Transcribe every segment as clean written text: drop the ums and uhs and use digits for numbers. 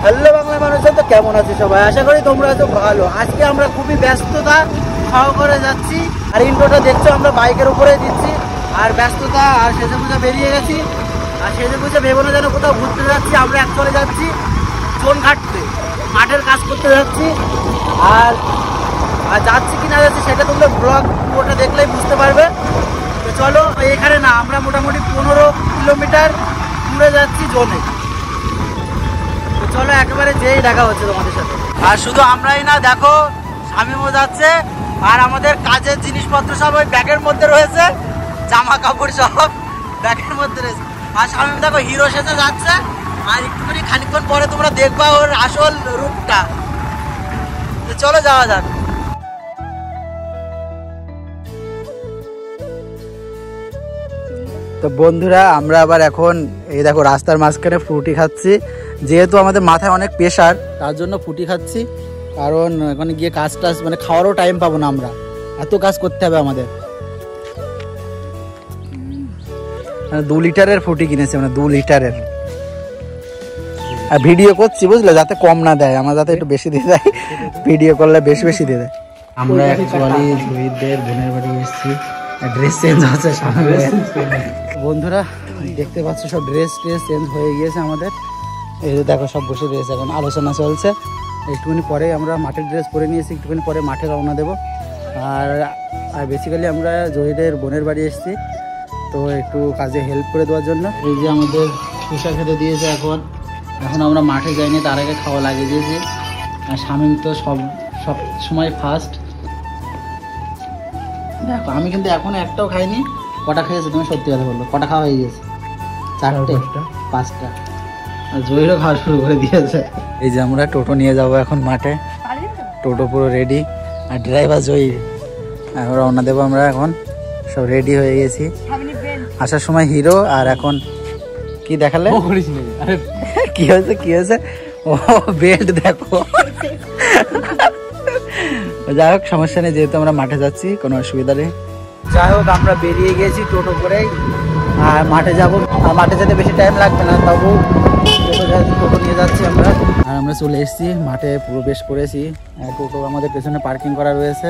Hello Bangla মানুষ, তো কেমন আছে সবাই? আশা করি তোমরা তো ভালো। আজকে আমরা খুবই ব্যস্ততা সহকারে যাচ্ছি, আর ইন্ট্রোটা দেখছো আমরা বাইকের উপরে দিচ্ছি। আর ব্যস্ততা আর সেজে পুজো বেরিয়ে গেছি, আর সেজে পুজো ভেবো না যেন কোথাও ঘুরতে যাচ্ছি। আমরা একচুয়ালি যাচ্ছি চোন ঘাটতে, মাঠের কাজ করতে যাচ্ছি। আর যাচ্ছি কি না যাচ্ছি সেটা তোমরা ব্লগ পুরোটা দেখলেই বুঝতে পারবে। তো চলো, এখানে না, আমরা মোটামুটি 15 কিলোমিটার দূরে যাচ্ছি জোনে। তো চলো একেবারে যেই দেখা হচ্ছে তোমাদের সাথে। আর শুধু আমরাই না, দেখো শামিমও যাচ্ছে, আর আমাদের কাজের জিনিসপত্র সব ওই ব্যাগের মধ্যে রয়েছে, জামা কাপড় সব ব্যাগের মধ্যে রয়েছে। আর শামিম দেখো হিরো সেজে যাচ্ছে, আর একটুখানি খানিকক্ষণ পরে তোমরা দেখবা ওর আসল রূপটা। তো চলো যাওয়া যাক। তো বন্ধুরা, আমরা আবার এখন এই দেখো রাস্তার মাঝখানে ফ্রুটি খাচ্ছি। যেহেতু আমাদের মাথায় অনেক প্রেশার, তার জন্য ফ্রুটি খাচ্ছি। কারণ ওখানে গিয়ে কাজ টাজ মানে খাওয়ারও টাইম পাবো না, আমরা এত কাজ করতে হবে আমাদের। 2 লিটারের ফ্রুটি কিনেছি, মানে 2 লিটারের। আর ভিডিও করছি বুঝলে, যাতে কম না দেয়, আমার যাতে একটু বেশি দিয়ে দেয়। ভিডিও করলে বেশি বেশি দিয়ে দেয়। আমরা অ্যাকচুয়ালি জয়ীদের বোনের বাড়ি এসেছি, ড্রেস চেঞ্জ আছে সামনে। বন্ধুরা দেখতে পাচ্ছ সব ড্রেস চেঞ্জ হয়ে গিয়েছে আমাদের। এই যে দেখো সব বসে রয়েছে, এখন আলোচনা চলছে। একটুখানি পরে আমরা মাঠের ড্রেস পরে নিয়েছি, একটুখানি পরে মাঠে রওনা দেবো। আর বেসিক্যালি আমরা জয়ীদের বোনের বাড়ি এসেছি, তো একটু কাজে হেল্প করে দেওয়ার জন্য। এই যে আমাদের শসা খেতে দিয়েছে, এখন আমরা মাঠে যাইনি, তার আগে খাওয়া লাগিয়ে দিয়েছি। আর শামিম তো সব সময় ফার্স্ট। দেখো আমি কিন্তু এখনো একটাও খাইনি। কটা খেয়েছে তুমি? সত্যি কথা বললো, কটা খাওয়া হয়ে গেছে? 4টে 5টা। আর জয়ীরও খাওয়া শুরু করে দিয়েছে। এই যে আমরা টোটো নিয়ে যাবো এখন মাঠে, টোটো পুরো রেডি, আর ড্রাইভার জয়ী। এখন রওনা দেবো আমরা, এখন সব রেডি হয়ে গেছি। আসার সময় হিরো, আর এখন কি দেখালে? কি হয়েছে? ও বেল্ট দেখো। যাই হোক, সমস্যা নেই, যেহেতু আমরা মাঠে যাচ্ছি, কোনো অসুবিধা নেই। যাই হোক, আমরা বেরিয়ে গেছি টোটো করে, আর মাঠে যাবো। আর মাঠে যেতে বেশি টাইম লাগবে না, তবু টোটো নিয়ে যাচ্ছি আমরা। আর আমরা চলে এসেছি মাঠে, প্রবেশ করেছি। টোটো আমাদের পেছনে পার্কিং করা রয়েছে।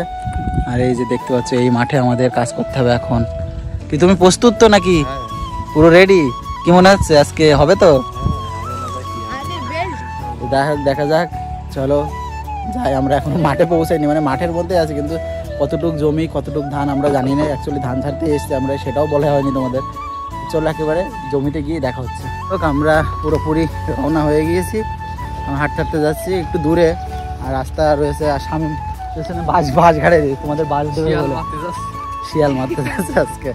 আর এই যে দেখতে পাচ্ছ, এই মাঠে আমাদের কাজ করতে হবে এখন। কি তুমি প্রস্তুত তো নাকি? পুরো রেডি? কি মনে হচ্ছে আজকে হবে তো? দেখা যাক, চলো যাই। আমরা এখন মাঠে পৌঁছাইনি, মানে মাঠের মধ্যে আছি, কিন্তু কতটুক জমি কতটুক ধান আমরা জানি না। অ্যাকচুয়ালি ধান ছাড়তে এসেছি আমরা, সেটাও বলা হয়নি তোমাদের। চলো একেবারে জমিতে গিয়ে দেখা হচ্ছে। তো আমরা পুরোপুরি রওনা হয়ে গিয়েছি, হাঁটতে যাচ্ছি একটু দূরে। আর রাস্তা রয়েছে, আর সামনে পেছনে বাস ঘাড়ে তোমাদের বাস দেবে বলে শিয়াল মারতে যাচ্ছে আজকে।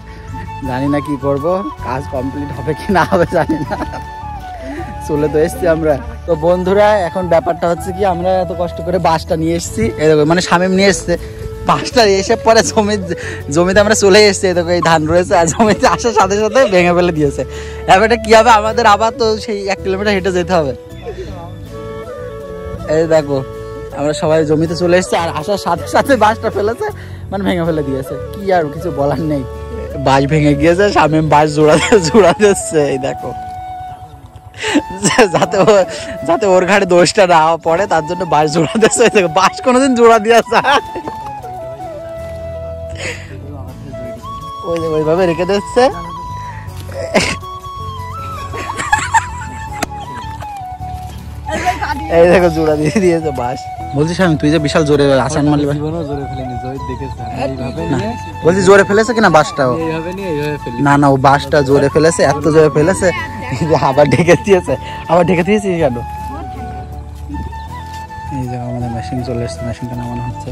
জানি না কি করব, কাজ কমপ্লিট হবে কি না হবে জানি না। চলে তো এসছি আমরা। তো বন্ধুরা, এখন ব্যাপারটা হচ্ছে কি, আমরা এত কষ্ট করে বাসটা নিয়ে এসেছি, মানে শামিম নিয়ে এসছে বাসটা। এসে পরে জমিতে আমরা চলে এসেছি, এদিকে এই ধান রয়েছে, আর জমিতে আসার সাথে সাথে ভেঙে ফেলে দিয়েছে। ব্যাপারটা কি হবে, আমাদের আবার তো সেই 1 কিলোমিটার হেঁটে যেতে হবে। এই দেখো আমরা সবাই জমিতে চলে এসেছি, আর আসার সাথে সাথে বাসটা ফেলেছে, মানে ভেঙে ফেলে দিয়েছে। কি আর কিছু বলার নেই, বাস ভেঙে গিয়েছে। শামিম বাস জোড়া দিচ্ছে, এই দেখো, যাতে ওর ঘাড়ে দোষটা না পড়ে, তার জন্য বাস জোড়া দিচ্ছে। বাস কোনোদিন জোড়া দিয়েছে ওইভাবে রেখে দিচ্ছে। এই দেখো জোড়া দিয়ে দিয়েছে বাস। বলছিস আমি, তুই যে বিশাল জোরে আসান মারলি, বলছি জোরে ফেলেছে কিনা বাসটাও? না, ও বাসটা জোরে ফেলেছে, এত জোরে ফেলেছে আবার ঢেকে দিয়েছে কেন? এই যে আমাদের মেশিন চলে এসছে, মেশিনটা নামানো হচ্ছে।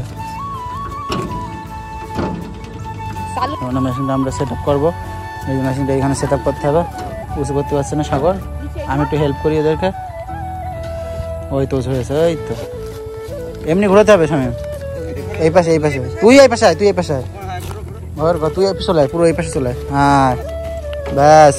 মেশিনটা আমরা সেট আপ করবো। এই যে মেশিনটা এখানে সেট আপ করতে হবে। উঁচু করতে পারছে না সাগর, আমি একটু হেল্প করি এদেরকে। ওই তো হয়েছে, ওই তো এমনি ঘোরাতে হবে শামিম। এই পাশে তুই এই পাশে আয়, তুই এই পাশে চলে আয়, পুরো এই পাশে চলে আয়। হ্যাঁ ব্যাস।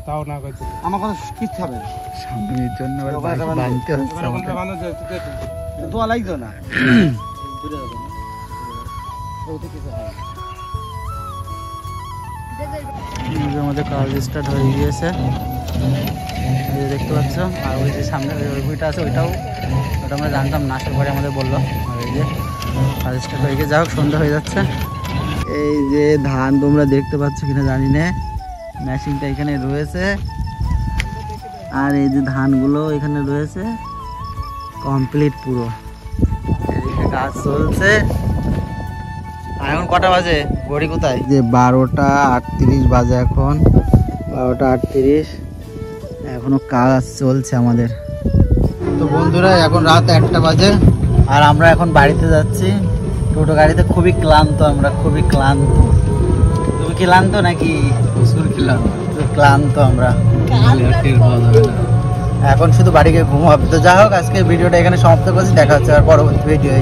তাও না করতে আমার কোনো কিচ্ছু হবে না। সামনের জন্য আবার ওখানে বাইক বাঁধতে হচ্ছে আমাদের। দোয়া লাগতো না। ওতে কিছু হয় না। আমাদের কাজ স্টার্ট হয়ে গিয়েছে, এই যে দেখতে পাচ্ছ। আর ওই যে সামনে ওই বইটা আছে, ওটা আমরা জানতাম না, আসার পরে আমাদের বললো। আর এই যে কাজ স্টার্ট হয়ে গিয়ে, যাই হোক সন্ধ্যা হয়ে যাচ্ছে। এই যে ধান তোমরা দেখতে পাচ্ছ কিনা জানি না, মেশিনটা এখানে রয়েছে। আর এই যে ধানগুলো এখানে রয়েছে কমপ্লিট পুরো, এদিকে কাজ চলছে। আর এখন কটা বাজে, ঘড়ি কোথায়? যে 12টা 38 বাজে, এখন 12টা 38, এখনো কাজ চলছে আমাদের। তো বন্ধুরা এখন রাত 1টা বাজে, আর আমরা এখন বাড়িতে যাচ্ছি টোটো গাড়িতে। খুবই ক্লান্ত আমরা, খুবই ক্লান্ত। তুমি ক্লান্ত নাকি? ক্লান্ত আমরা, এখন শুধু বাড়ি গিয়ে ঘুমাবো। তো যাই হোক, আজকে ভিডিওটা এখানে সমাপ্ত করছি, দেখা হচ্ছে আর পরবর্তী ভিডিও।